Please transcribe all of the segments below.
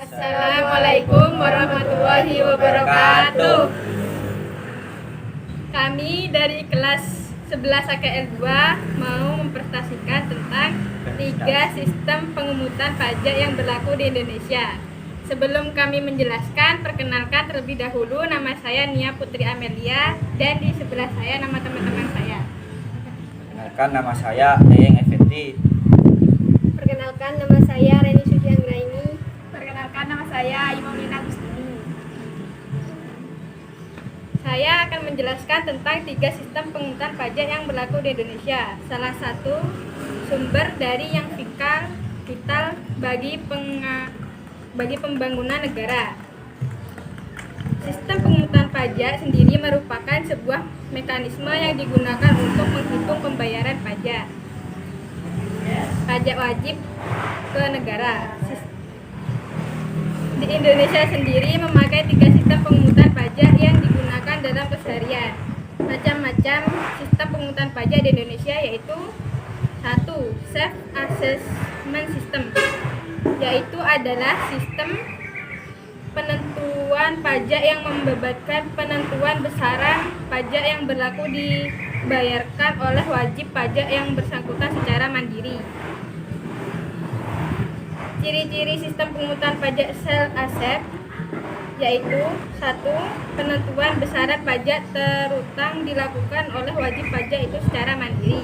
Assalamualaikum warahmatullahi wabarakatuh. Kami dari kelas 11 AKL 2 mau mempresentasikan tentang 3 sistem pengemutan pajak yang berlaku di Indonesia. Sebelum kami menjelaskan, perkenalkan terlebih dahulu, nama saya Nia Putri Amelia dan di sebelah saya nama teman-teman saya. Perkenalkan, nama saya Eyeng Effendi. Perkenalkan, nama saya Reni Suci Anggraini. Perkenalkan, nama saya Imamina Agustini. Saya akan menjelaskan tentang 3 sistem pengemutan pajak yang berlaku di Indonesia. Salah satu sumber dari yang vital bagi pembangunan negara. Sistem pengemutan pajak sendiri merupakan sebuah mekanisme yang digunakan untuk menghitung pembayaran pajak wajib ke negara. Di Indonesia sendiri memakai 3 sistem pengemutan pajak yang digunakan dalam keseharian. Macam-macam sistem pengemutan pajak di Indonesia yaitu 1. Self assessment system, yaitu adalah sistem penentuan pajak yang membebankan penentuan besaran pajak yang berlaku dibayarkan oleh wajib pajak yang bersangkutan secara mandiri. Ciri-ciri sistem pengemutan pajak self assessment yaitu 1. Penentuan besaran pajak terutang dilakukan oleh wajib pajak itu secara mandiri.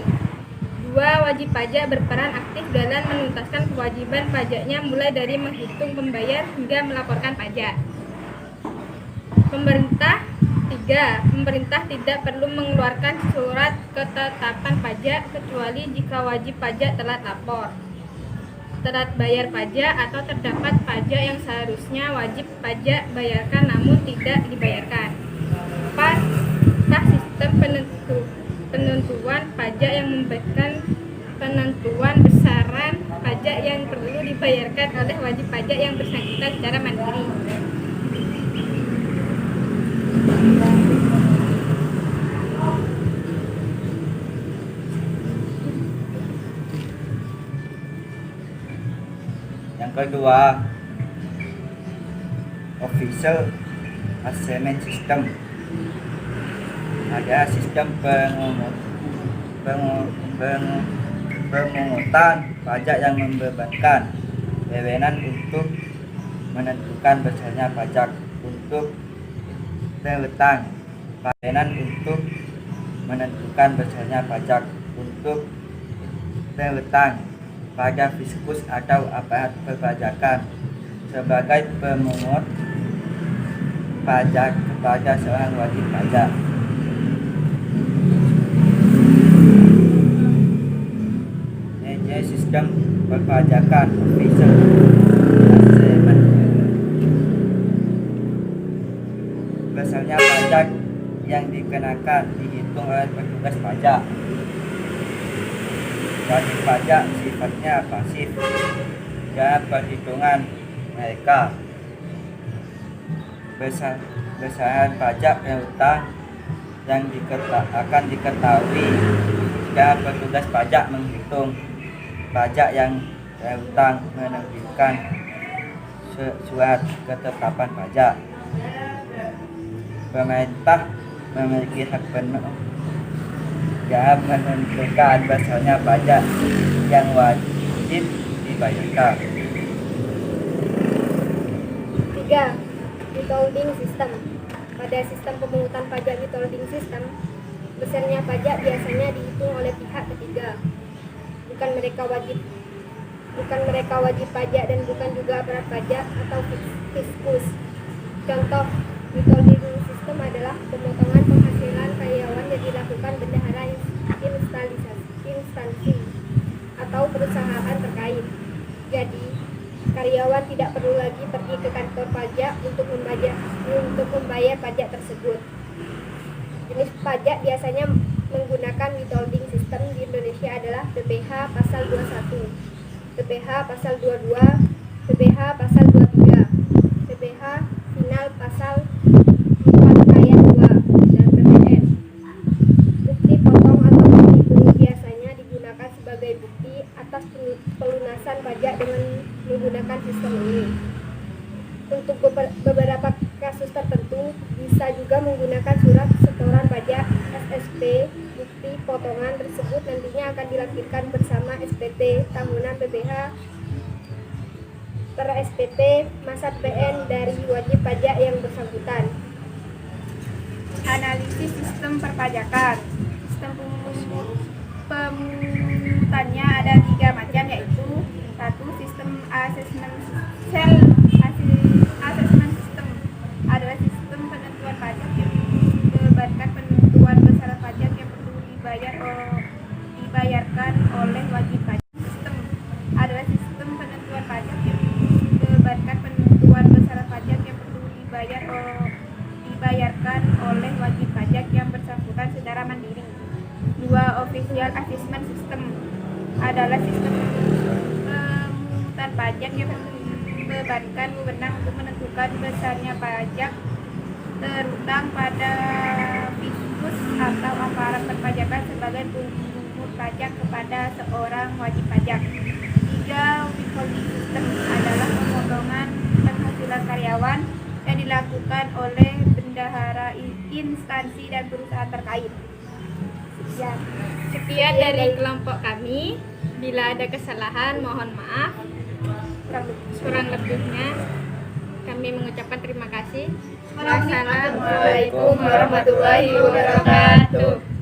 2. Wajib pajak berperan aktif dalam menuntaskan kewajiban pajaknya mulai dari menghitung pembayar hingga melaporkan pajak. Pemerintah tidak perlu mengeluarkan surat ketetapan pajak kecuali jika wajib pajak telat lapor, telat bayar pajak, atau terdapat pajak yang seharusnya wajib pajak bayarkan namun tidak dibayarkan. 4. Sistem penentuan pajak yang membebankan penentuan besaran pajak yang perlu dibayarkan oleh wajib pajak yang bersangkutan secara mandiri. Yang kedua, official assessment system. Ada sistem pengemutan pajak yang membebankan wewenang untuk menentukan besarnya pajak untuk piutang, wewenang untuk menentukan besarnya pajak untuk piutang pada fiskus atau aparat perpajakan sebagai pemungut pajak kepada seorang wajib pajak. Sistem perpajakan official assessment. Besarnya pajak yang dikenakan dihitung oleh petugas pajak. Wajib pajak sifatnya pasif dalam perhitungan mereka. Besaran pajak piutang yang akan diketahui jika petugas pajak menghitung pajak yang piutang menerbitkan surat ketetapan pajak. Pemerintah memiliki hak penuh dalam menentukan besarnya pajak yang wajib dibayarkan. 3. Withholding system. Pada sistem pemungutan pajak withholding system, besarnya pajak biasanya dihitung oleh pihak ketiga. Bukan mereka wajib pajak dan bukan juga aparat pajak atau fiskus. Contoh withholding system adalah pemotongan penghasilan karyawan yang dilakukan bendahara instansi atau perusahaan terkait. Jadi, karyawan tidak perlu lagi pergi ke kantor pajak untuk membayar pajak tersebut. Jenis pajak biasanya menggunakan withholding system di Indonesia adalah PPh pasal 21, PPh pasal 22, PPh pasal 23, PPh final pasal 4 ayat 2, dan PPN. Bukti potong atau bukti bunyi biasanya digunakan sebagai bukti atas pelunasan pajak dengan menggunakan sistem ini. Untuk beberapa kasus tertentu bisa juga menggunakan surat setoran pajak SSP. Bukti potongan tersebut nantinya akan dilampirkan bersama SPT tahunan PBH per SPT masa PN dari wajib pajak yang bersangkutan. Analisis sistem perpajakan. Sistem pemungutannya ada 3 macam, yaitu 1. Sistem assessment system adalah sistem penentuan pajak yang membebankan penentuan besaran pajak yang perlu dibayarkan oleh wajib pajak. Sistem adalah sistem penentuan pajak yang membebankan penentuan besaran pajak yang perlu dibayarkan oleh wajib pajak yang bersangkutan secara mandiri. 2. Official assessment system adalah sistem pemungutan pajak yang membebankan wewenang untuk menentukan besarnya pajak terutang pada fiskus atau aparat perpajakan sebagai pemungut pajak kepada seorang wajib pajak. 3. Withholding system adalah pemotongan penghasilan karyawan yang dilakukan oleh bendahara instansi dan perusahaan terkait. Sekian dari kelompok kami. Bila ada kesalahan, mohon maaf. Kurang lebihnya kami mengucapkan terima kasih. Wassalamualaikum warahmatullahi wabarakatuh.